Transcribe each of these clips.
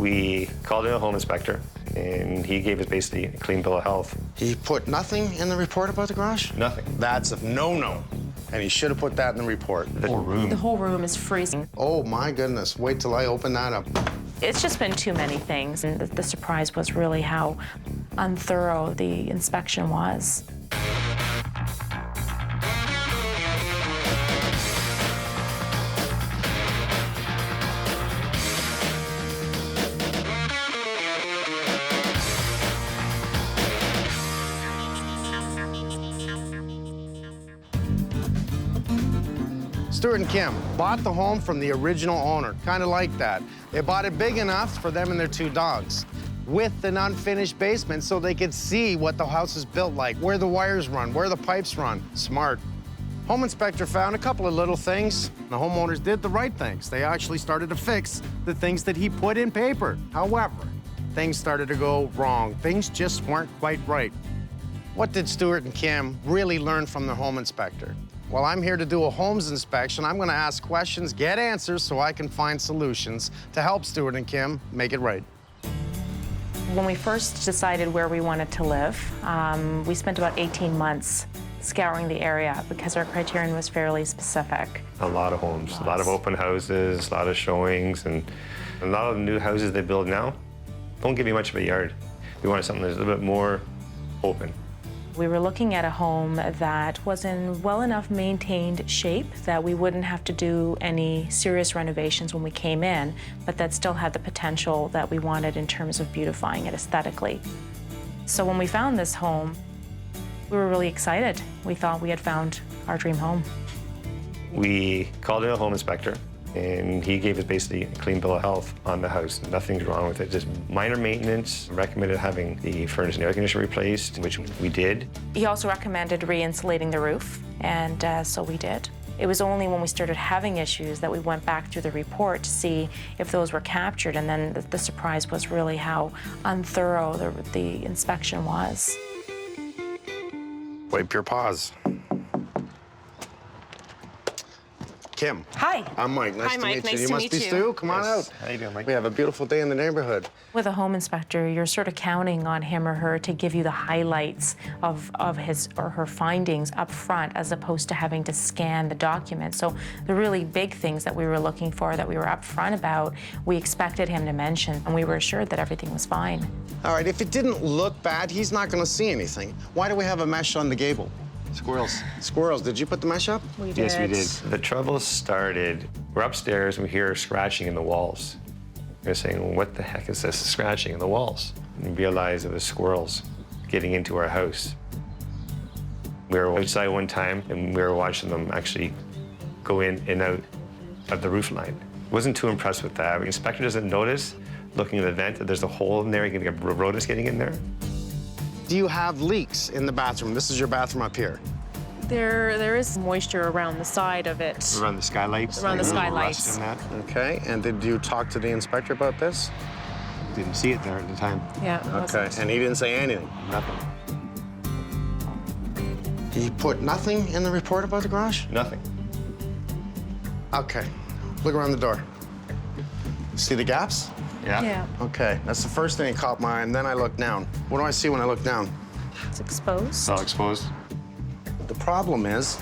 We called in a home inspector, and he gave us basically a clean bill of health. He put nothing in the report about the garage? Nothing. That's a no-no. And he should have put that in the report. The whole room. The whole room is freezing. Oh, my goodness. Wait till I open that up. It's just been too many things, and the surprise was really how unthorough the inspection was. Stuart and Kim bought the home from the original owner, kind of like that. They bought it big enough for them and their 2 dogs, with an unfinished basement so they could see what the house is built like, where the wires run, where the pipes run. Smart. Home inspector found a couple of little things. The homeowners did the right things. They actually started to fix the things that he put in paper. However, things started to go wrong. Things just weren't quite right. What did Stuart and Kim really learn from the home inspector? Well, I'm here to do a Holmes inspection. I'm going to ask questions, get answers, so I can find solutions to help Stuart and Kim make it right. When we first decided where we wanted to live, we spent about 18 months scouring the area because our criterion was fairly specific. A lot of homes, a lot of open houses, a lot of showings, and a lot of the new houses they build now don't give you much of a yard. We wanted something that's a little bit more open. We were looking at a home that was in well enough maintained shape that we wouldn't have to do any serious renovations when we came in, but that still had the potential that we wanted in terms of beautifying it aesthetically. So when we found this home, we were really excited. We thought we had found our dream home. We called in a home inspector, and he gave us basically a clean bill of health on the house. Nothing's wrong with it, just minor maintenance. Recommended having the furnace and air conditioner replaced, which we did. He also recommended re-insulating the roof, and so we did. It was only when we started having issues that we went back through the report to see if those were captured, and then the surprise was really how unthorough the inspection was. Wipe your paws. Kim. Hi. I'm Mike. Nice Hi, to Mike. meet Nice you. You to must meet be you. Stu. Come on out. How you doing, Mike? We have a beautiful day in the neighborhood. With a home inspector, you're sort of counting on him or her to give you the highlights of his or her findings up front, as opposed to having to scan the document. So the really big things that we were looking for, that we were up front about, we expected him to mention, and we were assured that everything was fine. All right, if it didn't look bad, he's not going to see anything. Why do we have a mesh on the gable? Squirrels. Squirrels. Did you put the mesh up? We did. Yes, we did. The trouble started, we're upstairs and we hear scratching in the walls. We're saying, well, what the heck is this scratching in the walls? And we realized it was squirrels getting into our house. We were outside one time and we were watching them actually go in and out of the roof line. Wasn't too impressed with that. The inspector doesn't notice, looking at the vent, that there's a hole in there, you can get rodents getting in there. Do you have leaks in the bathroom? This is your bathroom up here. There is moisture around the side of it. Around the skylights. Around the there's a little skylights. rust in that. Okay, and did you talk to the inspector about this? Didn't see it there at the time. Yeah. it Okay, wasn't. and he didn't say anything? Nothing. He put nothing in the report about the garage? Nothing. Okay, look around the door. See the gaps? Yeah. Okay, that's the first thing that caught my eye, and then I looked down. What do I see when I look down? It's exposed. It's all exposed. The problem is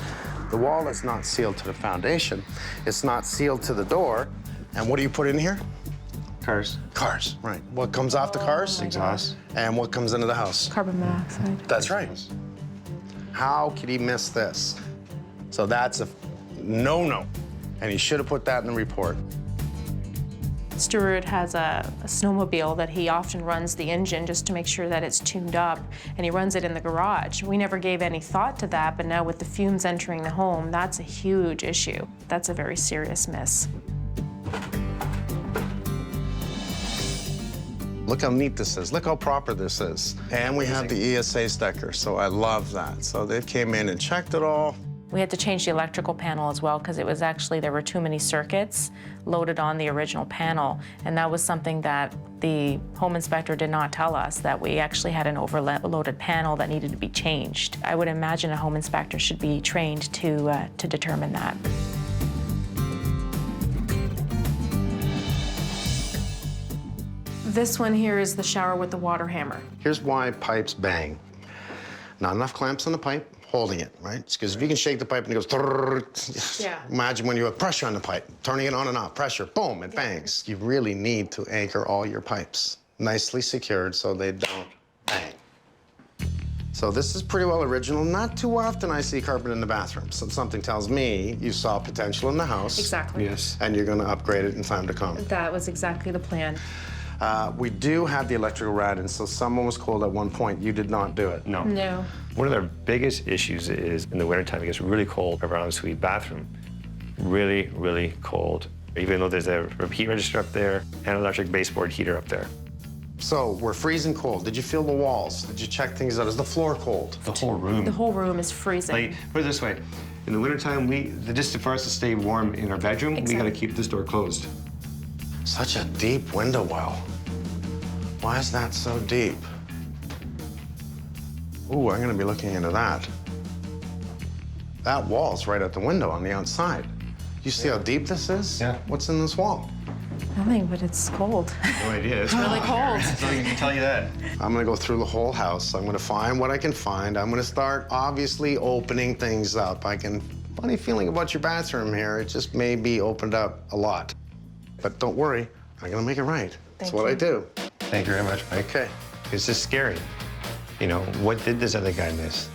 the wall is not sealed to the foundation. It's not sealed to the door. And what do you put in here? Cars. Cars, right. What comes off the cars? Exhaust. And what comes into the house? Carbon monoxide. That's right. How could he miss this? So that's a no-no. And he should have put that in the report. Stuart has a snowmobile that he often runs the engine just to make sure that it's tuned up, and he runs it in the garage. We never gave any thought to that, but now with the fumes entering the home, that's a huge issue. That's a very serious miss. Look how neat this is. Look how proper this is. And we have the ESA sticker, so I love that. So they came in and checked it all. We had to change the electrical panel as well because it was actually, there were too many circuits loaded on the original panel, and that was something that the home inspector did not tell us, that we actually had an overloaded panel that needed to be changed. I would imagine a home inspector should be trained to determine that. This one here is the shower with the water hammer. Here's why pipes bang. Not enough clamps on the pipe holding it, right? Because if you can shake the pipe and it goes, trrrr, Yeah. imagine when you have pressure on the pipe, turning it on and off, pressure, boom, it bangs. You really need to anchor all your pipes nicely secured so they don't bang. So this is pretty well original. Not too often I see carpet in the bathroom. So something tells me you saw potential in the house. Exactly. Yes. And you're gonna upgrade it in time to come. That was exactly the plan. We do have the electrical rad, and so someone was cold at one point. You did not do it. No. No. One of their biggest issues is in the wintertime, it gets really cold around the suite bathroom. Really, really cold. Even though there's a heat register up there and an electric baseboard heater up there. So we're freezing cold. Did you feel the walls? Did you check things out? Is the floor cold? The whole room. The whole room is freezing. Like, put it this way, in the wintertime, the distance for us to stay warm in our bedroom, we Exactly. gotta keep this door closed. Such a deep window well. Why is that so deep? Ooh, I'm gonna be looking into that. That wall's right at the window on the outside. You see how deep this is? Yeah. What's in this wall? Nothing, but it's cold. No idea. It's really cold. So I can tell you that. I'm gonna go through the whole house. I'm gonna find what I can find. I'm gonna start obviously opening things up. Funny feeling about your bathroom here. It just may be opened up a lot. But don't worry, I'm gonna make it right. That's what I do. Thank you very much, Mike. Okay. It's just scary. You know, what did this other guy miss?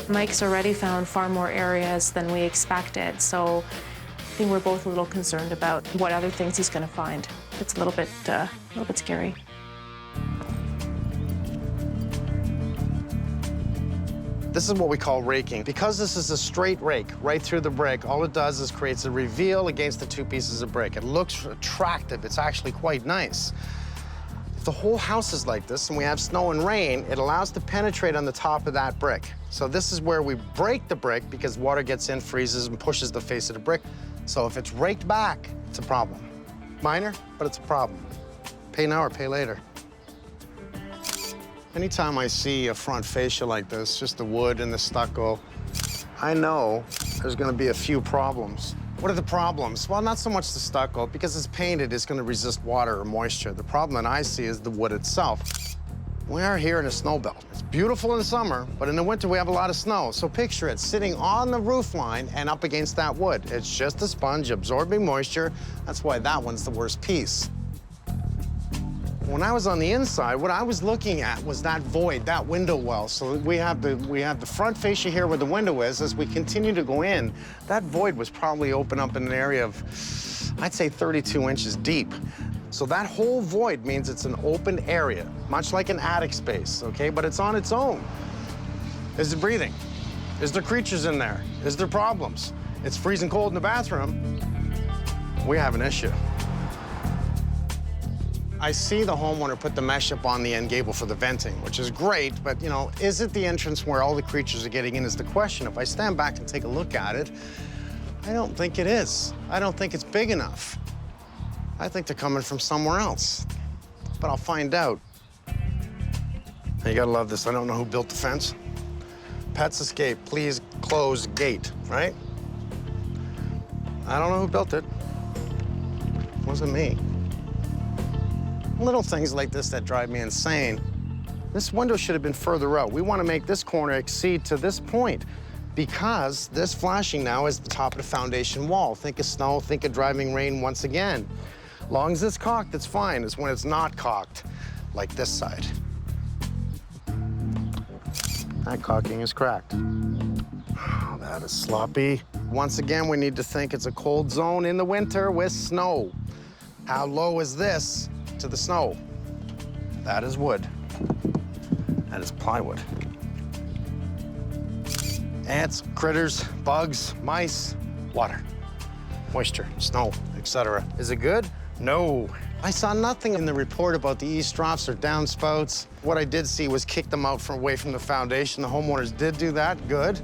Mike's already found far more areas than we expected, so I think we're both a little concerned about what other things he's going to find. It's a little bit scary. This is what we call raking. Because this is a straight rake right through the brick, all it does is creates a reveal against the two pieces of brick. It looks attractive. It's actually quite nice. If the whole house is like this and we have snow and rain, it allows to penetrate on the top of that brick. So this is where we break the brick because water gets in, freezes, and pushes the face of the brick. So if it's raked back, it's a problem. Minor, but it's a problem. Pay now or pay later. Anytime I see a front fascia like this, just the wood and the stucco, I know there's gonna be a few problems. What are the problems? Well, not so much the stucco, because it's painted, it's gonna resist water or moisture. The problem that I see is the wood itself. We are here in a snow belt. It's beautiful in the summer, but in the winter we have a lot of snow. So picture it sitting on the roof line and up against that wood. It's just a sponge absorbing moisture. That's why that one's the worst piece. When I was on the inside, what I was looking at was that void, that window well. So we have the front fascia here where the window is. As we continue to go in, that void was probably open up in an area of, I'd say 32 inches deep. So that whole void means it's an open area, much like an attic space, okay? But it's on its own. Is it breathing? Is there creatures in there? Is there problems? It's freezing cold in the bathroom. We have an issue. I see the homeowner put the mesh up on the end gable for the venting, which is great, but, you know, is it the entrance where all the creatures are getting in is the question. If I stand back and take a look at it, I don't think it is. I don't think it's big enough. I think they're coming from somewhere else, but I'll find out. You gotta love this. I don't know who built the fence. Pets escape, please close gate, right? I don't know who built it. It wasn't me. Little things like this that drive me insane. This window should have been further out. We want to make this corner exceed to this point because this flashing now is the top of the foundation wall. Think of snow, think of driving rain once again. Long as it's cocked, it's fine. It's when it's not cocked, like this side. That caulking is cracked. Oh, that is sloppy. Once again, we need to think it's a cold zone in the winter with snow. How low is this to the snow? That is wood. That is plywood. Ants, critters, bugs, mice, water, moisture, snow, etc. Is it good? No. I saw nothing in the report about the eaves troughs or downspouts. What I did see was kick them out from away from the foundation. The homeowners did do that. Good.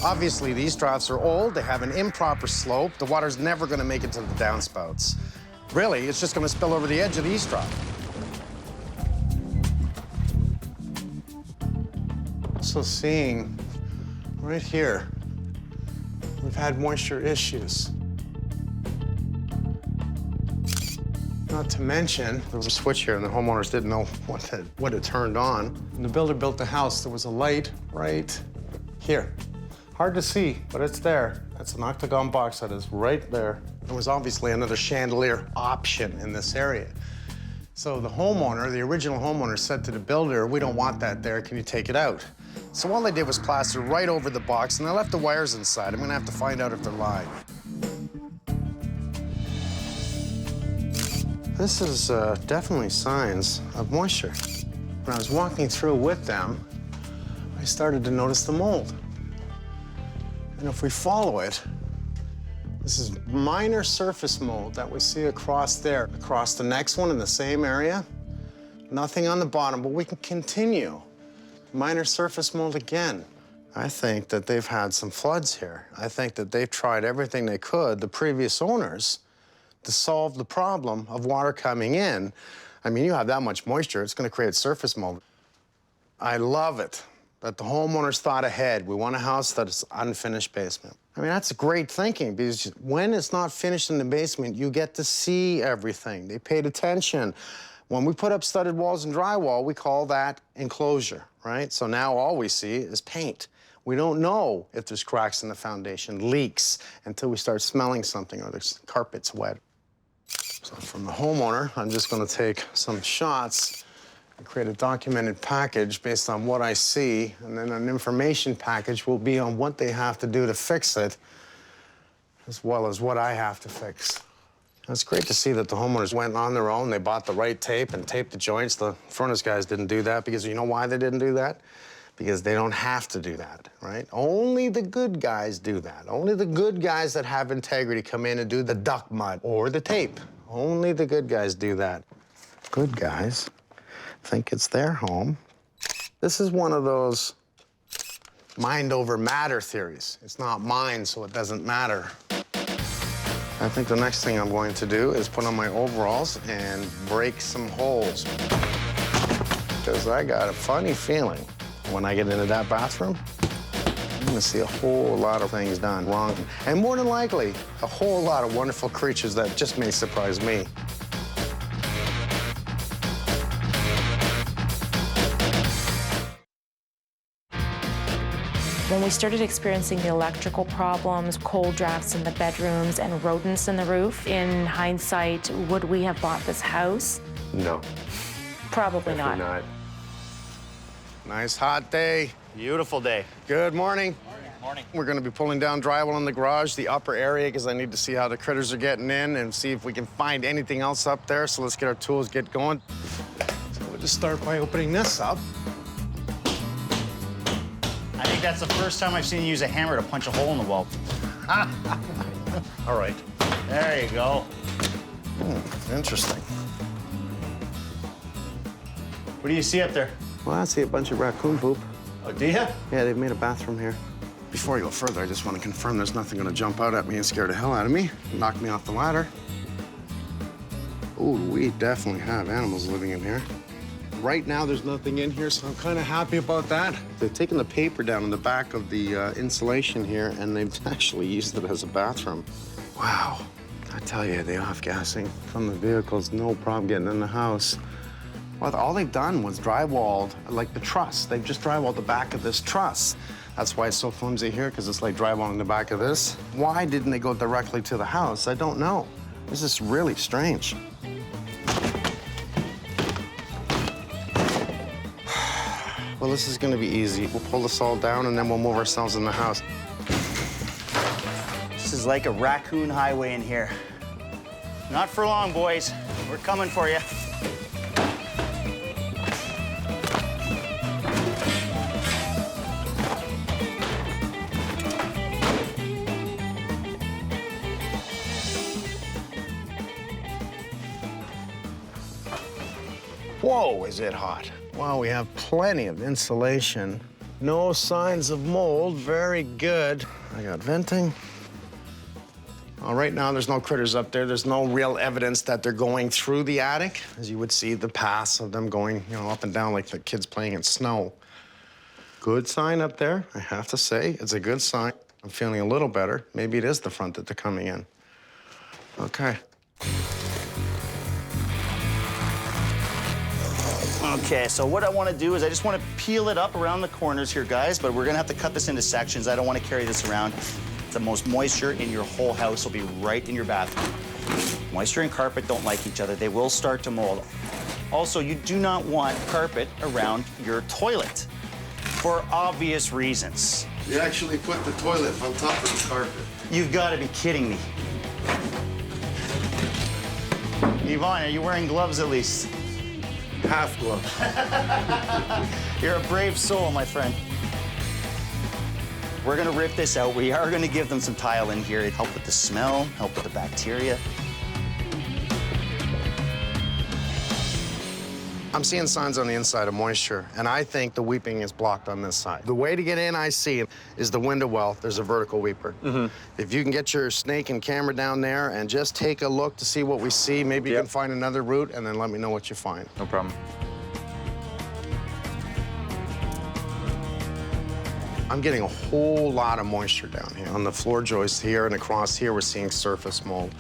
Obviously, these troughs are old. They have an improper slope. The water's never going to make it to the downspouts. Really, it's just going to spill over the edge of the eaves trough. So seeing right here, we've had moisture issues. Not to mention, there was a switch here, and the homeowners didn't know what it turned on. When the builder built the house, there was a light right here. Hard to see, but it's there. That's an octagon box that is right there. There was obviously another chandelier option in this area. So the homeowner, the original homeowner, said to the builder, "We don't want that there, can you take it out?" So all they did was plaster right over the box, and they left the wires inside. I'm gonna have to find out if they're live. This is definitely signs of moisture. When I was walking through with them, I started to notice the mold. And if we follow it, this is minor surface mold that we see across there, across the next one in the same area. Nothing on the bottom, but we can continue. Minor surface mold again. I think that they've had some floods here. I think that they've tried everything they could, the previous owners, to solve the problem of water coming in. I mean, you have that much moisture, it's gonna create surface mold. I love it that the homeowners thought ahead. We want a house that is unfinished basement. I mean, that's great thinking, because when it's not finished in the basement, you get to see everything. They paid attention. When we put up studded walls and drywall, we call that enclosure, right? So now all we see is paint. We don't know if there's cracks in the foundation, leaks, until we start smelling something or the carpet's wet. So from the homeowner, I'm just gonna take some shots and create a documented package based on what I see, and then an information package will be on what they have to do to fix it, as well as what I have to fix. It's great to see that the homeowners went on their own. They bought the right tape and taped the joints. The furnace guys didn't do that, because you know why they didn't do that? Because they don't have to do that, right? Only the good guys do that. Only the good guys that have integrity come in and do the duct mud or the tape. Only the good guys do that. Good guys think it's their home. This is one of those mind over matter theories. It's not mine, so it doesn't matter. I think the next thing I'm going to do is put on my overalls and break some holes. Because I got a funny feeling when I get into that bathroom, I'm gonna see a whole lot of things done wrong. And more than likely, a whole lot of wonderful creatures that just may surprise me. When we started experiencing the electrical problems, cold drafts in the bedrooms, and rodents in the roof, in hindsight, would we have bought this house? No, Probably definitely not. not. Nice hot day. Beautiful day. Good morning. Morning. We're gonna be pulling down drywall in the garage, the upper area, because I need to see how the critters are getting in and see if we can find anything else up there. So let's get our tools, get going. So we'll just start by opening this up. I think that's the first time I've seen you use a hammer to punch a hole in the wall. All right. There you go. Interesting. What do you see up there? Well, I see a bunch of raccoon poop. Oh, do you? Yeah, they've made a bathroom here. Before I go further, I just want to confirm there's nothing gonna jump out at me and scare the hell out of me, knock me off the ladder. Ooh, we definitely have animals living in here. Right now, there's nothing in here, so I'm kind of happy about that. They've taken the paper down in the back of the insulation here, and they've actually used it as a bathroom. Wow. I tell you, the off-gassing from the vehicles, no problem getting in the house. Well, all they've done was drywalled, like the truss. They've just drywalled the back of this truss. That's why it's so flimsy here, because it's like drywalling the back of this. Why didn't they go directly to the house? I don't know. This is really strange. Well, this is gonna be easy. We'll pull this all down, and then we'll move ourselves in the house. This is like a raccoon highway in here. Not for long, boys. We're coming for you. Whoa, is it hot? Wow, we have plenty of insulation. No signs of mold, very good. I got venting. Right now, there's no critters up there. There's no real evidence that they're going through the attic. As you would see the paths of them going, up and down like the kids playing in snow. Good sign up there, I have to say. It's a good sign. I'm feeling a little better. Maybe it is the front that they're coming in. Okay. Okay, so what I want to do is I just want to peel it up around the corners here, guys, but we're going to have to cut this into sections. I don't want to carry this around. The most moisture in your whole house will be right in your bathroom. Moisture and carpet don't like each other. They will start to mold. Also, you do not want carpet around your toilet for obvious reasons. You actually put the toilet on top of the carpet. You've got to be kidding me. Yvonne, are you wearing gloves at least? Half glove. You're a brave soul, my friend. We're gonna rip this out. We are gonna give them some tile in here. It help with the smell, help with the bacteria. I'm seeing signs on the inside of moisture, and I think the weeping is blocked on this side. The way to get in, I see, is the window well. There's a vertical weeper. If you can get your snake and camera down there and just take a look to see what we see, maybe you can find another route, and then let me know what you find. No problem. I'm getting a whole lot of moisture down here. On the floor joist here and across here, we're seeing surface mold.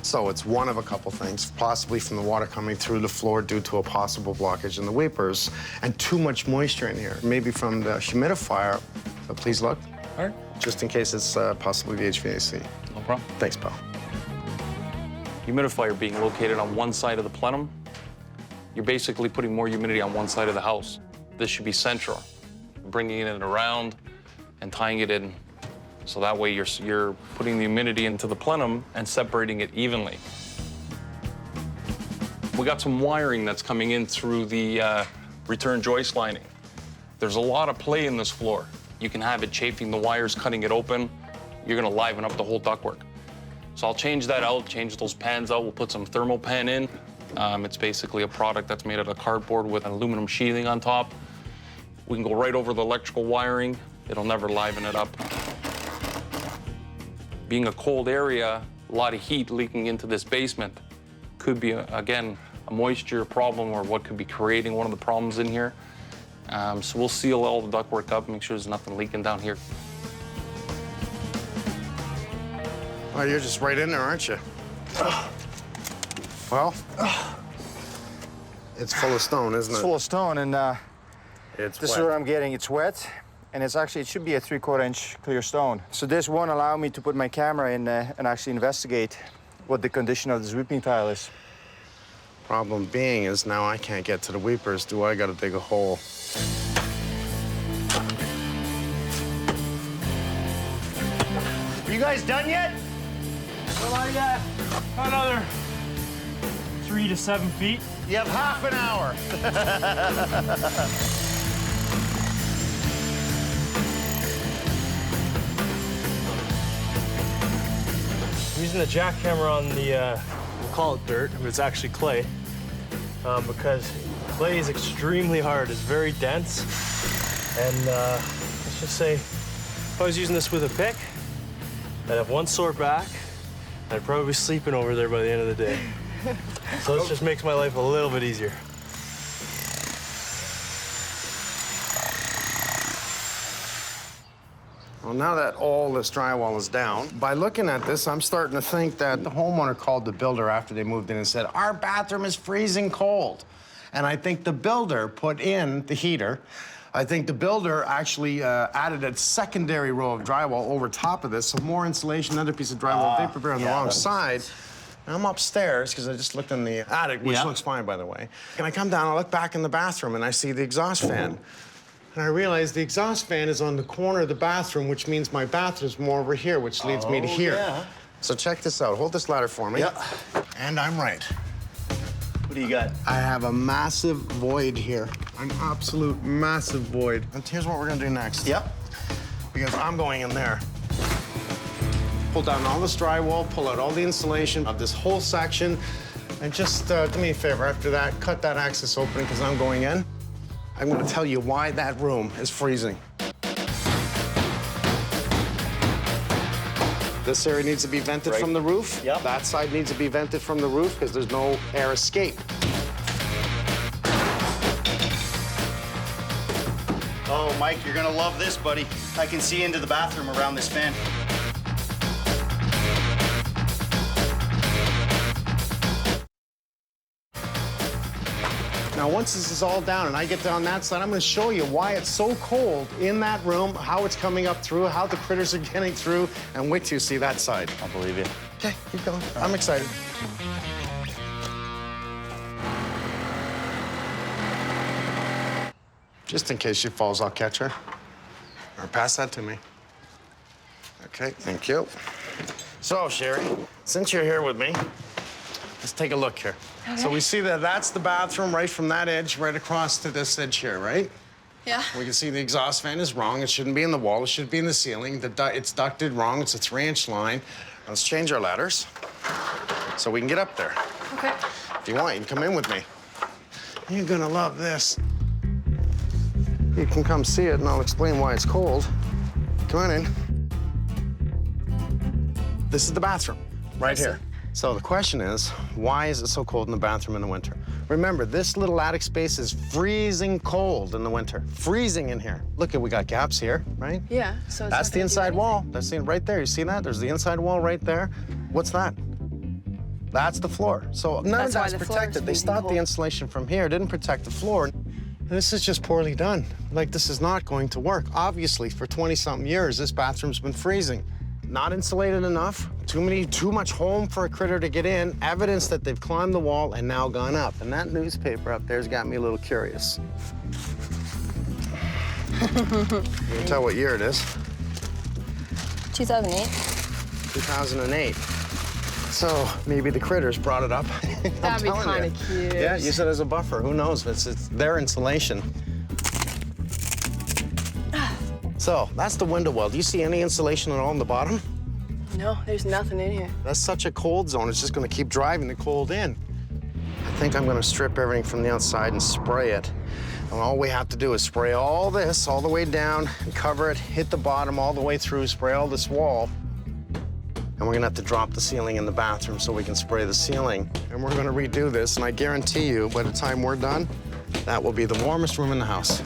So it's one of a couple things, possibly from the water coming through the floor due to a possible blockage in the weepers, and too much moisture in here. Maybe from the humidifier, but please look. All right. Just in case it's possibly the HVAC. No problem. Thanks, pal. Humidifier being located on one side of the plenum, you're basically putting more humidity on one side of the house. This should be central, bringing it around and tying it in. So that way you're putting the humidity into the plenum and separating it evenly. We got some wiring that's coming in through the return joist lining. There's a lot of play in this floor. You can have it chafing the wires, cutting it open. You're gonna liven up the whole ductwork. So I'll change that out, change those pans out. We'll put some thermal pan in. It's basically a product that's made out of cardboard with an aluminum sheathing on top. We can go right over the electrical wiring. It'll never liven it up. Being a cold area, a lot of heat leaking into this basement could be, again, a moisture problem or what could be creating one of the problems in here. So we'll seal all the ductwork up, make sure there's nothing leaking down here. Well, you're just right in there, aren't you? Well, it's full of stone, isn't it? It's full of stone, and It's this wet. is what I'm getting. It's wet, and it should be a 3/4 inch clear stone. So this won't allow me to put my camera in and actually investigate what the condition of this weeping tile is. Problem being is now I can't get to the weepers. Do I gotta dig a hole? Are you guys done yet? Another 3 to 7 feet. You have half an hour. I'm using the jackhammer on the, we'll call it dirt, but it's actually clay, because clay is extremely hard. It's very dense, and let's just say, if I was using this with a pick, I'd have one sore back. I'd probably be sleeping over there by the end of the day. So this just makes my life a little bit easier. Well, now that all this drywall is down, by looking at this, I'm starting to think that the homeowner called the builder after they moved in and said, our bathroom is freezing cold. And I think the builder put in the heater. I think the builder actually added a secondary row of drywall over top of this, so more insulation, another piece of drywall, vapor barrier on the wrong side. And I'm upstairs, because I just looked in the attic, which looks fine, by the way. And I come down, I look back in the bathroom, and I see the exhaust fan. And I realize the exhaust fan is on the corner of the bathroom, which means my bathroom's more over here, which leads me to here. Yeah. So check this out. Hold this ladder for me. Yeah. And I'm right. What do you got? I have a massive void here. An absolute massive void. And here's what we're gonna do next. Yep. Because I'm going in there. Pull down all this drywall, pull out all the insulation of this whole section, and just do me a favor after that, cut that access open because I'm going in. I'm gonna tell you why that room is freezing. This area needs to be vented from the roof. Yep. That side needs to be vented from the roof because there's no air escape. Oh, Mike, you're gonna love this, buddy. I can see into the bathroom around this fan. Now, once this is all down and I get down that side, I'm going to show you why it's so cold in that room, how it's coming up through, how the critters are getting through, and wait till you see that side. I'll believe you. Okay, keep going. I'm excited. Just in case she falls, I'll catch her. Or pass that to me. Okay, thank you. So, Sherry, since you're here with me, let's take a look here. Okay. So we see that that's the bathroom right from that edge right across to this edge here, right? Yeah. We can see the exhaust fan is wrong. It shouldn't be in the wall. It should be in the ceiling. It's ducted wrong. It's a 3-inch line. Let's change our ladders so we can get up there. Okay. If you want, you can come in with me. You're gonna love this. You can come see it, and I'll explain why it's cold. Come on in. This is the bathroom, right here. So the question is, why is it so cold in the bathroom in the winter? Remember, this little attic space is freezing cold in the winter. Freezing in here. Look, we got gaps here, right? Yeah, so That's the inside wall. That's the, right there. You see that? There's the inside wall right there. What's that? That's the floor. So none of that's protected. They stopped the insulation from here, didn't protect the floor. This is just poorly done. Like, this is not going to work. Obviously, for 20-something years, this bathroom's been freezing. Not insulated enough, too much home for a critter to get in, evidence that they've climbed the wall and now gone up. And that newspaper up there's got me a little curious. You can tell what year it is. 2008. 2008. So maybe the critters brought it up. That'd be kind of cute. Yeah, use it as a buffer. Who knows? It's their insulation. So that's the window well. Do you see any insulation at all on the bottom? No, there's nothing in here. That's such a cold zone. It's just going to keep driving the cold in. I think I'm going to strip everything from the outside and spray it. And all we have to do is spray all this all the way down and cover it, hit the bottom all the way through, spray all this wall. And we're going to have to drop the ceiling in the bathroom so we can spray the ceiling. And we're going to redo this, and I guarantee you, by the time we're done, that will be the warmest room in the house.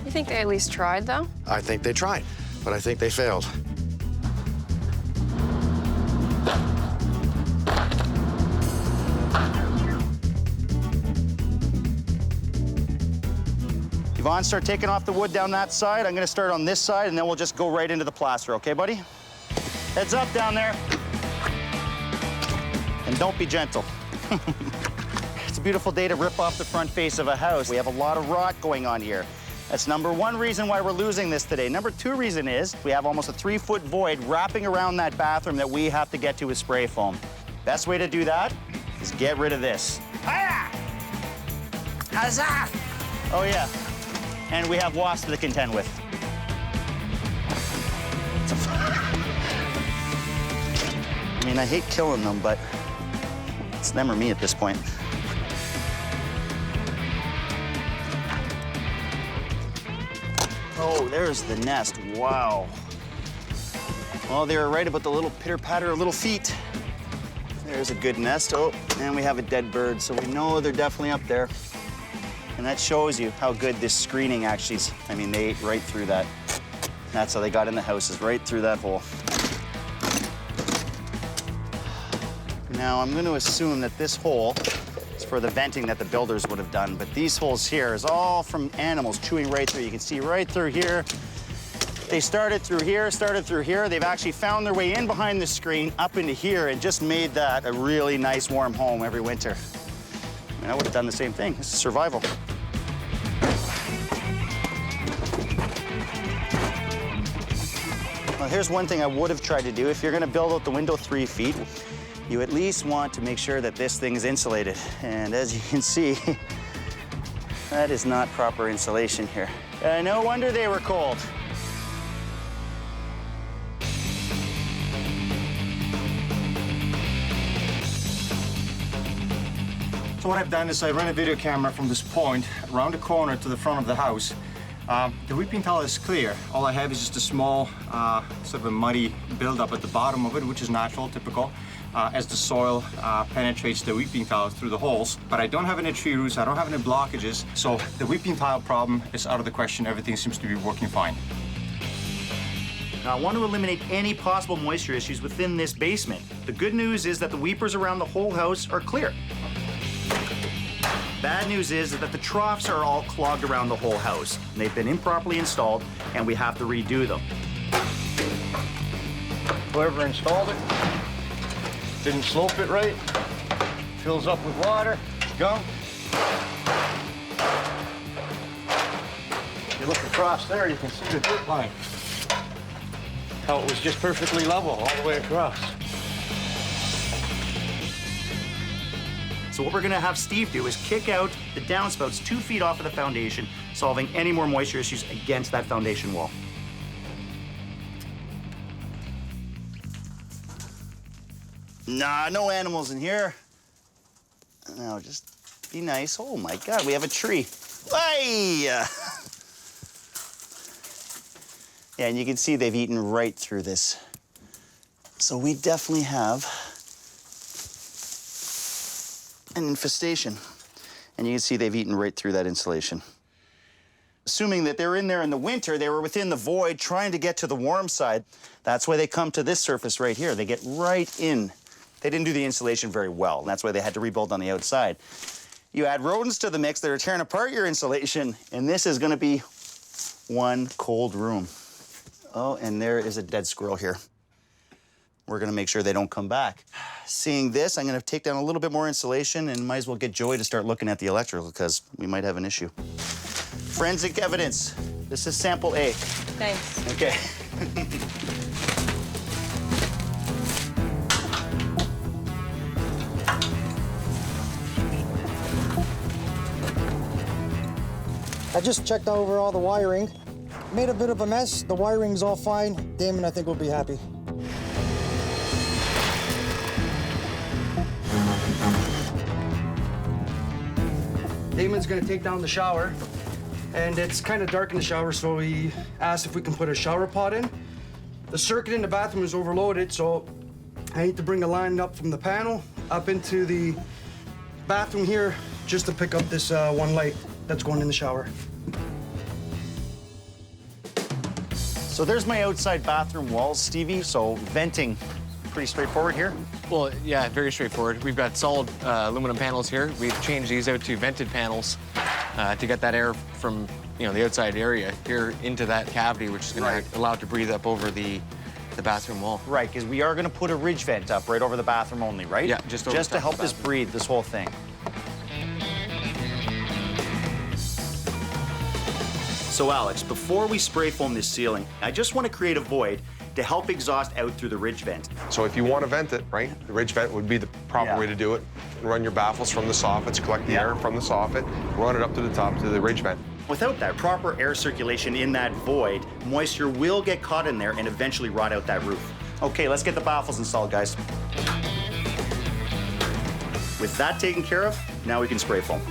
You think they at least tried, though? I think they tried, but I think they failed. Yvonne, start taking off the wood down that side. I'm gonna start on this side, and then we'll just go right into the plaster, okay, buddy? Heads up down there. And don't be gentle. It's a beautiful day to rip off the front face of a house. We have a lot of rot going on here. That's number one reason why we're losing this today. Number two reason is we have almost a 3-foot void wrapping around that bathroom that we have to get to with spray foam. Best way to do that is get rid of this. Hiya! Huzzah! Oh yeah, and we have wasps to contend with. I mean, I hate killing them, but it's them or me at this point. Oh, there's the nest. Wow. Well, they were right about the little pitter-patter of little feet. There's a good nest. Oh, and we have a dead bird, so we know they're definitely up there. And that shows you how good this screening actually is. I mean, they ate right through that. That's how they got in the house, is right through that hole. Now, I'm going to assume that this hole is for the venting that the builders would have done, but these holes here is all from animals chewing right through. You can see right through here. They started through here, started through here. They've actually found their way in behind the screen, up into here, and just made that a really nice warm home every winter. I mean, I would have done the same thing. This is survival. Well, here's one thing I would have tried to do. If you're going to build out the window 3 feet, you at least want to make sure that this thing is insulated. And as you can see, that is not proper insulation here. No wonder they were cold. So what I've done is I run a video camera from this point around the corner to the front of the house. The weeping tile is clear. All I have is just a small, sort of a muddy buildup at the bottom of it, which is natural, typical. as the soil penetrates the weeping tile through the holes. But I don't have any tree roots, I don't have any blockages, so the weeping tile problem is out of the question. Everything seems to be working fine. Now, I want to eliminate any possible moisture issues within this basement. The good news is that the weepers around the whole house are clear. Bad news is that the troughs are all clogged around the whole house. And they've been improperly installed, and we have to redo them. Whoever installed it didn't slope it right, fills up with water, gunk. If you look across there, you can see the drip line. How it was just perfectly level all the way across. So what we're gonna have Steve do is kick out the downspouts 2 feet off of the foundation, solving any more moisture issues against that foundation wall. Nah, no animals in here. No, just be nice. Oh my God, we have a tree. Hey! Yeah, and you can see they've eaten right through this. So we definitely have an infestation. And you can see they've eaten right through that insulation. Assuming that they're in there in the winter, they were within the void trying to get to the warm side. That's why they come to this surface right here. They get right in. They didn't do the insulation very well, and that's why they had to rebuild on the outside. You add rodents to the mix that are tearing apart your insulation, and this is gonna be one cold room. Oh, and there is a dead squirrel here. We're gonna make sure they don't come back. Seeing this, I'm gonna take down a little bit more insulation and might as well get Joey to start looking at the electrical because we might have an issue. Forensic evidence. This is sample A. Thanks. Okay. I just checked over all the wiring. Made a bit of a mess. The wiring's all fine. Damon, I think, will be happy. Damon's gonna take down the shower, and it's kind of dark in the shower, so he asked if we can put a shower pod in. The circuit in the bathroom is overloaded, so I need to bring a line up from the panel up into the bathroom here just to pick up this one light that's going in the shower. So there's my outside bathroom walls, Stevie. So venting, pretty straightforward here. Well, yeah, very straightforward. We've got solid aluminum panels here. We've changed these out to vented panels to get that air from the outside area here into that cavity, which is going to allow it to breathe up over the bathroom wall. Right, because we are going to put a ridge vent up right over the bathroom only, right? Yeah, just over just to help this breathe, this whole thing. So Alex, before we spray foam this ceiling, I just want to create a void to help exhaust out through the ridge vent. So if you want to vent it, right, the ridge vent would be the proper way to do it. Run your baffles from the soffits, collect the air from the soffit, run it up to the top to the ridge vent. Without that proper air circulation in that void, moisture will get caught in there and eventually rot out that roof. Okay, let's get the baffles installed, guys. With that taken care of, now we can spray foam.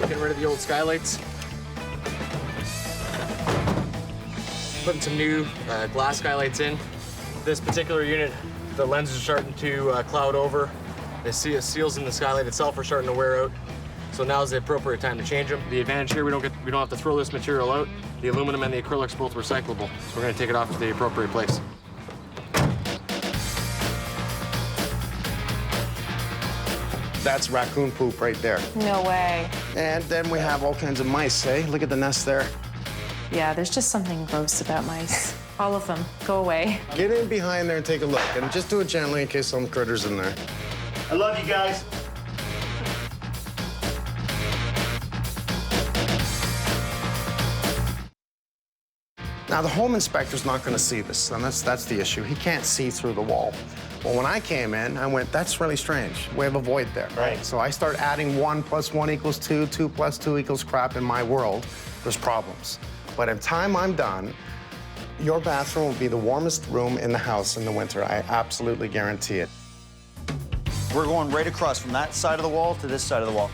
Getting rid of the old skylights. Putting some new glass skylights in. This particular unit, the lenses are starting to cloud over. The seals in the skylight itself are starting to wear out. So now's the appropriate time to change them. The advantage here, we don't have to throw this material out. The aluminum and the acrylic's both recyclable. So we're gonna take it off to the appropriate place. That's raccoon poop right there. No way. And then we have all kinds of mice, eh? Look at the nest there. Yeah, there's just something gross about mice. All of them. Go away. Get in behind there and take a look, and just do it gently in case some critter's in there. I love you guys. Now, the home inspector's not gonna see this, and that's the issue. He can't see through the wall. Well, when I came in, I went, that's really strange. We have a void there. Right. So I start adding 1 + 1 = 2, 2 + 2 = crap in my world. There's problems. But in time I'm done, Your bathroom will be the warmest room in the house in the winter. I absolutely guarantee it. We're going right across from that side of the wall to this side of the wall.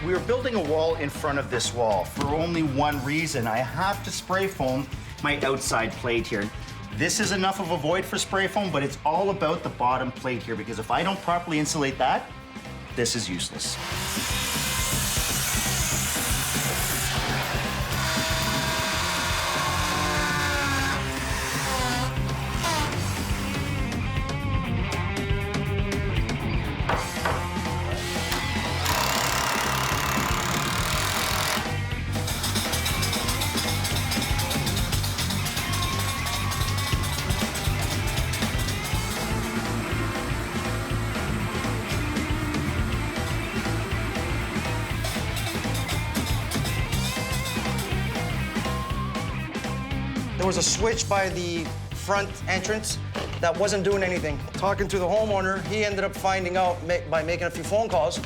We are building a wall in front of this wall for only one reason. I have to spray foam my outside plate here. This is enough of a void for spray foam, but it's all about the bottom plate here, because if I don't properly insulate that, this is useless. There was a switch by the front entrance that wasn't doing anything. Talking to the homeowner, he ended up finding out by making a few phone calls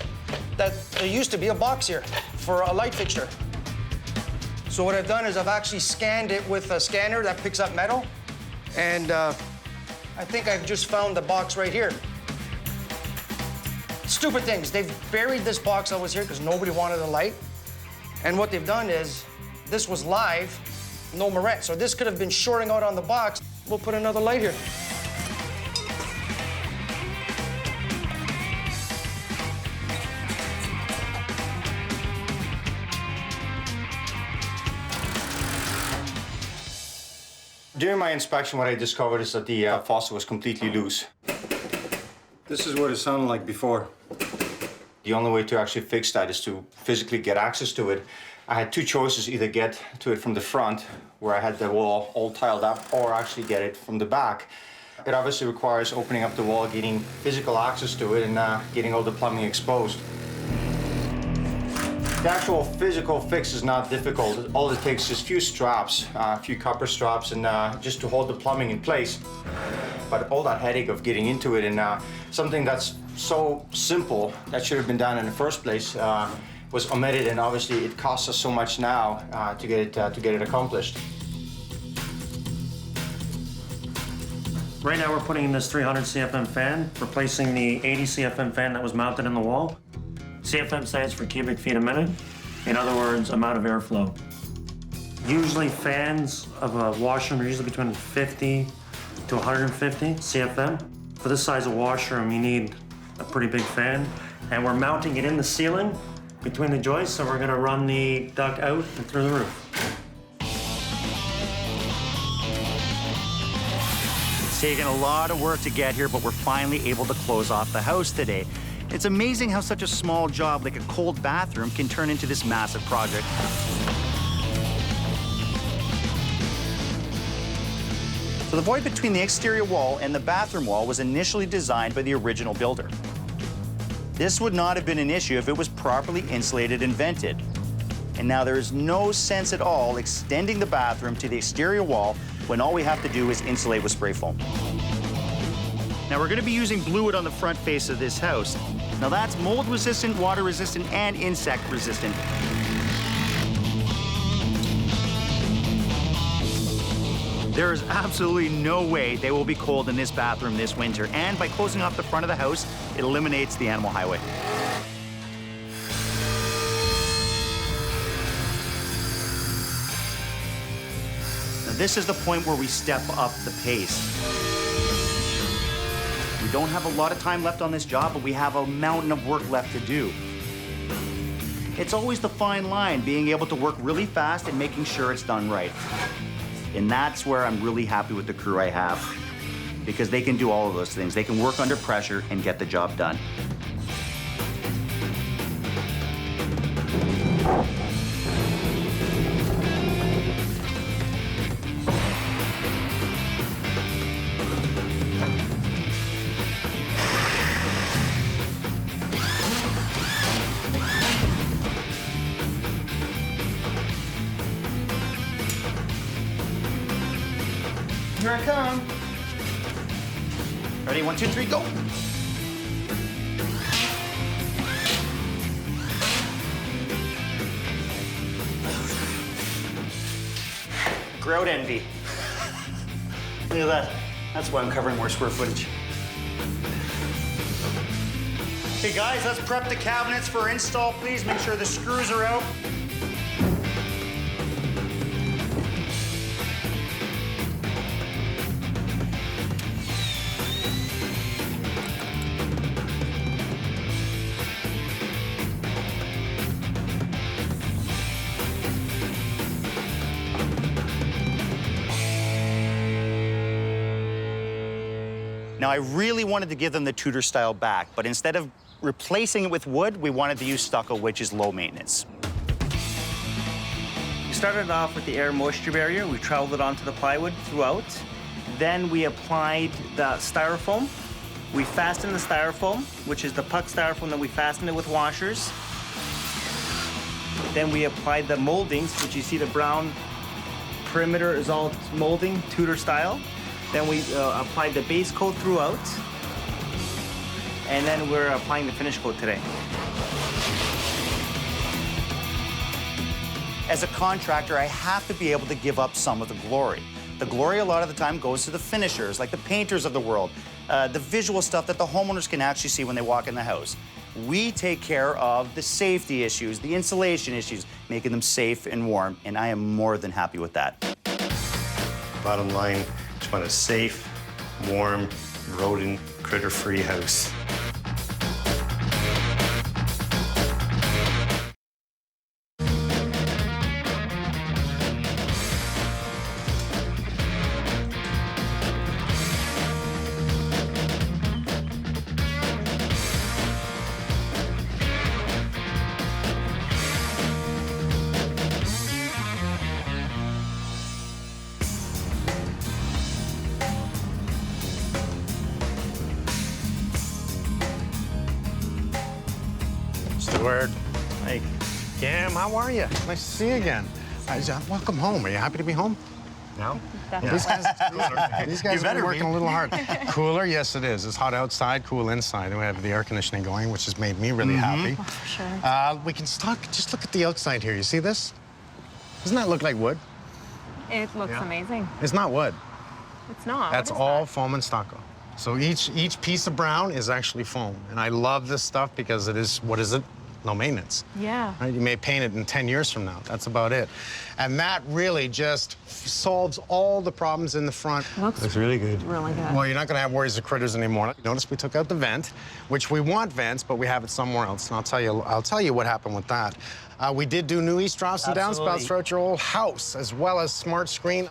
that there used to be a box here for a light fixture. So what I've done is I've actually scanned it with a scanner that picks up metal, and I think I've just found the box right here. Stupid things. They've buried this box that was here because nobody wanted a light. And what they've done is, this was live, no moret. So this could have been shorting out on the box. We'll put another light here. During my inspection, what I discovered is that the faucet was completely loose. This is what it sounded like before. The only way to actually fix that is to physically get access to it. I had two choices: either get to it from the front, where I had the wall all tiled up, or actually get it from the back. It obviously requires opening up the wall, getting physical access to it, and getting all the plumbing exposed. The actual physical fix is not difficult. All it takes is a few straps, a few copper straps, and just to hold the plumbing in place. But all that headache of getting into it, and something that's so simple that should have been done in the first place, was omitted, and obviously it costs us so much now to get it accomplished. Right now we're putting in this 300 CFM fan, replacing the 80 CFM fan that was mounted in the wall. CFM stands for cubic feet a minute. In other words, amount of airflow. Usually fans of a washroom are usually between 50 to 150 CFM. For this size of washroom, you need a pretty big fan, and we're mounting it in the ceiling between the joists, so we're gonna run the duct out and through the roof. It's taken a lot of work to get here, but we're finally able to close off the house today. It's amazing how such a small job like a cold bathroom can turn into this massive project. So the void between the exterior wall and the bathroom wall was initially designed by the original builder. This would not have been an issue if it was properly insulated and vented. And now there is no sense at all extending the bathroom to the exterior wall when all we have to do is insulate with spray foam. Now we're gonna be using blue wood on the front face of this house. Now that's mold resistant, water resistant, and insect resistant. There is absolutely no way they will be cold in this bathroom this winter, and by closing off the front of the house, it eliminates the animal highway. Now this is the point where we step up the pace. We don't have a lot of time left on this job, but we have a mountain of work left to do. It's always the fine line, being able to work really fast and making sure it's done right. And that's where I'm really happy with the crew I have, because they can do all of those things. They can work under pressure and get the job done. Here I come. Ready, 1, 2, 3, go. Grout envy. Look at that. That's why I'm covering more square footage. Okay, guys, let's prep the cabinets for install, please. Make sure the screws are out. Now, I really wanted to give them the Tudor style back, but instead of replacing it with wood, we wanted to use stucco, which is low maintenance. We started off with the air moisture barrier. We traveled it onto the plywood throughout. Then we applied the styrofoam. We fastened the styrofoam, which is the puck styrofoam that we fastened it with washers. Then we applied the moldings, which you see the brown perimeter is all molding, Tudor style. Then we applied the base coat throughout. And then we're applying the finish coat today. As a contractor, I have to be able to give up some of the glory. The glory a lot of the time goes to the finishers, like the painters of the world, the visual stuff that the homeowners can actually see when they walk in the house. We take care of the safety issues, the insulation issues, making them safe and warm, and I am more than happy with that. Bottom line, just want a safe, warm, rodent, critter-free house. Stuart. Hey. Kim, how are you? Nice to see you again. Welcome home. Are you happy to be home? No? These guys are working a little hard. Cooler? Yes, it is. It's hot outside, cool inside. And we have the air conditioning going, which has made me really happy. Oh, for sure. We can start, just look at the outside here. You see this? Doesn't that look like wood? It looks amazing. It's not wood. It's not. That's all foam and stucco. So each piece of brown is actually foam. And I love this stuff because it is, what is it? No maintenance. Yeah. Right? You may paint it in 10 years from now. That's about it. And that really just solves all the problems in the front. Looks really good. Really good. Well, you're not going to have worries of critters anymore. Notice we took out the vent, which we want vents, but we have it somewhere else. And I'll tell you what happened with that. We did do new east troughs and downspouts throughout your whole house, as well as smart screen.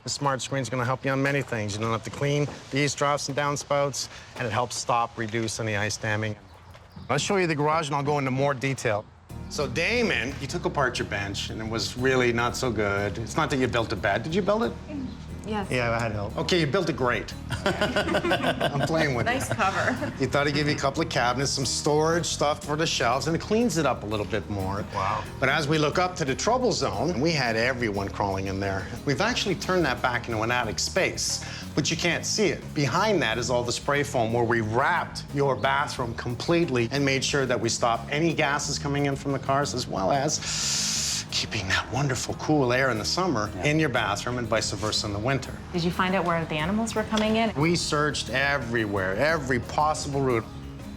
The smart screen's going to help you on many things. You don't have to clean the east troughs and downspouts, and it helps reduce any ice damming. I'll show you the garage, and I'll go into more detail. So Damon, you took apart your bench, and it was really not so good. It's not that you built it bad. Did you build it? Yes. Yeah, I had help. Okay, you built it great. I'm playing with Nice cover. You thought he'd give you a couple of cabinets, some storage stuff for the shelves, and it cleans it up a little bit more. Wow. But as we look up to the trouble zone, we had everyone crawling in there. We've actually turned that back into an attic space, but you can't see it. Behind that is all the spray foam where we wrapped your bathroom completely and made sure that we stopped any gases coming in from the cars, as well as keeping that wonderful cool air in the summer in your bathroom and vice versa in the winter. Did you find out where the animals were coming in? We searched everywhere, every possible route.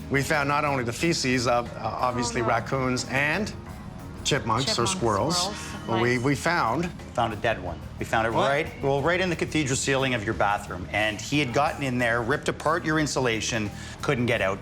We found not only the feces of, obviously, raccoons and chipmunks or squirrels, but we found a dead one. We found it right in the cathedral ceiling of your bathroom. And he had gotten in there, ripped apart your insulation, couldn't get out.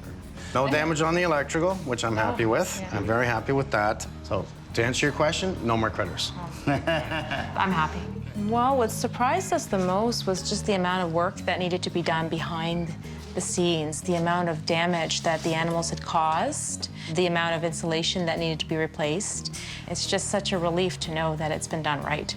No damage on the electrical, which I'm happy with. Yeah. I'm very happy with that. So to answer your question, no more critters. I'm happy. Well, what surprised us the most was just the amount of work that needed to be done behind the scenes, the amount of damage that the animals had caused, the amount of insulation that needed to be replaced. It's just such a relief to know that it's been done right.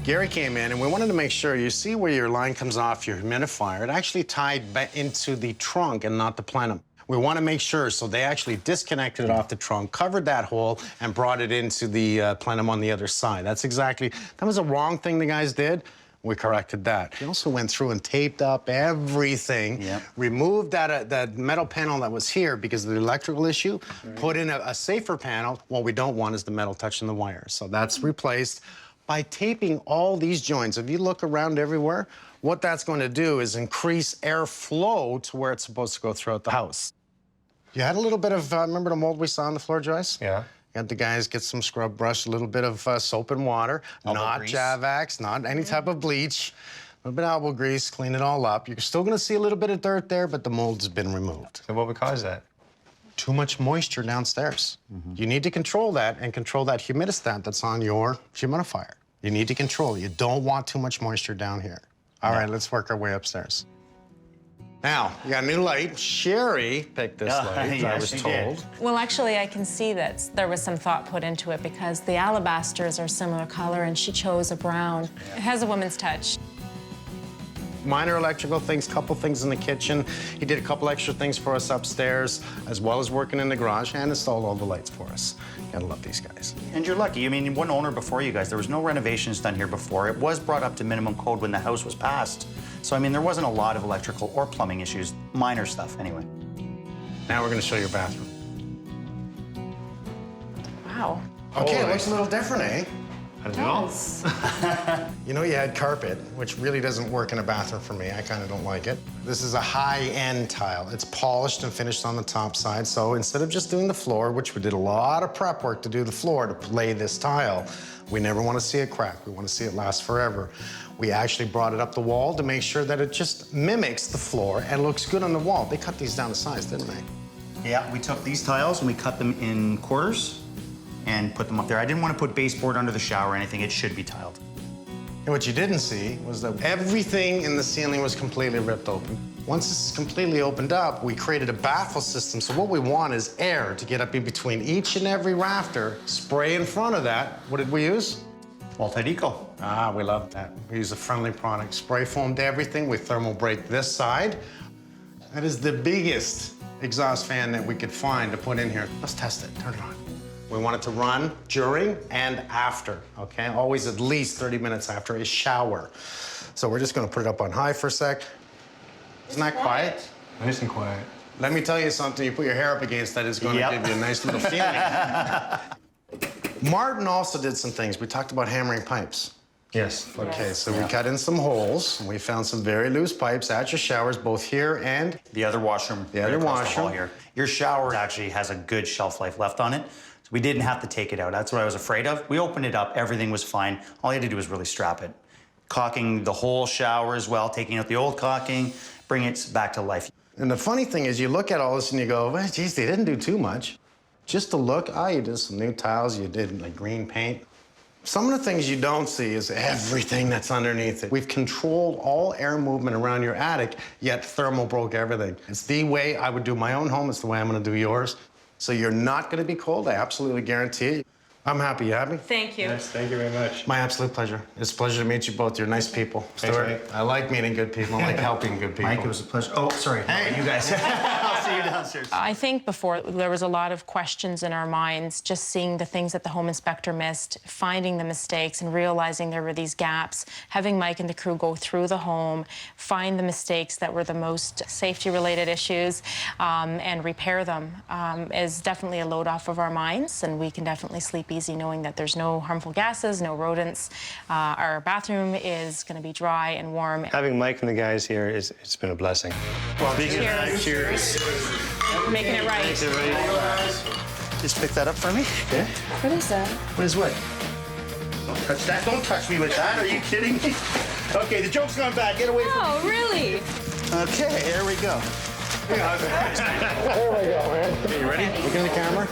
Gary came in, and we wanted to make sure, you see where your line comes off your humidifier, it actually tied back into the trunk and not the plenum. We want to make sure, so they actually disconnected it off the trunk, covered that hole, and brought it into the plenum on the other side. That was a wrong thing the guys did. We corrected that. We also went through and taped up everything, removed that metal panel that was here because of the electrical issue, put in a safer panel. What we don't want is the metal touching the wires. So that's replaced. By taping all these joints, if you look around everywhere, what that's going to do is increase airflow to where it's supposed to go throughout the house. You had a little bit of, remember the mold we saw on the floor, Joyce? Yeah. You had the guys get some scrub brush, a little bit of soap and water, not grease. Javax, not any type of bleach, a little bit of elbow grease, clean it all up. You're still gonna see a little bit of dirt there, but the mold's been removed. So what would cause that? Too much moisture downstairs. You need to control that and control that humidistat that's on your humidifier. You need to control it. You don't want too much moisture down here. All right, let's work our way upstairs. Now, you got a new light. Sherry picked this light, I was told. Well, actually, I can see that there was some thought put into it because the alabasters are similar color, and she chose a brown. It has a woman's touch. Minor electrical things, couple things in the kitchen. He did a couple extra things for us upstairs, as well as working in the garage, and installed all the lights for us. Gotta love these guys. And you're lucky. I mean, one owner before you guys, there was no renovations done here before. It was brought up to minimum code when the house was passed. So, I mean, there wasn't a lot of electrical or plumbing issues. Minor stuff, anyway. Now we're gonna show your bathroom. Wow. Okay, it looks a little different, eh? I don't know. You know, you had carpet, which really doesn't work in a bathroom for me. I kind of don't like it. This is a high-end tile. It's polished and finished on the top side. So instead of just doing the floor, which we did a lot of prep work to do the floor to lay this tile, we never want to see it crack. We want to see it last forever. We actually brought it up the wall to make sure that it just mimics the floor and looks good on the wall. They cut these down to size, didn't they? Yeah, we took these tiles and we cut them in quarters and put them up there. I didn't want to put baseboard under the shower or anything. It should be tiled. And what you didn't see was that everything in the ceiling was completely ripped open. Once this is completely opened up, we created a baffle system. So what we want is air to get up in between each and every rafter, spray in front of that. What did we use? Multi-Eco. Ah, we love that. We use a friendly product. Spray foamed everything. We thermal break this side. That is the biggest exhaust fan that we could find to put in here. Let's test it. Turn it on. We want it to run during and after, okay? Always at least 30 minutes after a shower. So we're just gonna put it up on high for a sec. Isn't that quiet? Nice and quiet. Let me tell you something, you put your hair up against that, it's gonna give you a nice little feeling. Martin also did some things. We talked about hammering pipes. Yes. Okay, so we cut in some holes. We found some very loose pipes at your showers, both here and the other washroom. The other across the hall washroom. here. Your shower actually has a good shelf life left on it. So we didn't have to take it out. That's what I was afraid of. We opened it up, everything was fine. All you had to do was really strap it. Caulking the whole shower as well, taking out the old caulking, bring it back to life. And the funny thing is, you look at all this and you go, well, geez, they didn't do too much. Just to look, you did some new tiles, you did like green paint. Some of the things you don't see is everything that's underneath it. We've controlled all air movement around your attic, yet thermal broke everything. It's the way I would do my own home. It's the way I'm gonna do yours. So you're not gonna be cold, I absolutely guarantee it. I'm happy. You happy? Thank you. Yes, thank you very much. My absolute pleasure. It's a pleasure to meet you both. You're nice people. Stuart, mate. I like meeting good people. I like helping good people. Mike, it was a pleasure. Oh, sorry. Hey, you guys. I'll see you downstairs. I think before there was a lot of questions in our minds, just seeing the things that the home inspector missed, finding the mistakes and realizing there were these gaps, having Mike and the crew go through the home, find the mistakes that were the most safety-related issues, and repair them is definitely a load off of our minds, and we can definitely sleep easy knowing that there's no harmful gases, no rodents. Our bathroom is going to be dry and warm. Having Mike and the guys here, it's been a blessing. Well, cheers. Making it right. Just pick that up for me. Okay. What is that? What is what? Don't touch that. Don't touch me with that. Are you kidding me? Okay, the joke's gone bad. Get away from me. Oh, really? Okay, here we go. There we go, man. Okay, you ready? Look in the camera.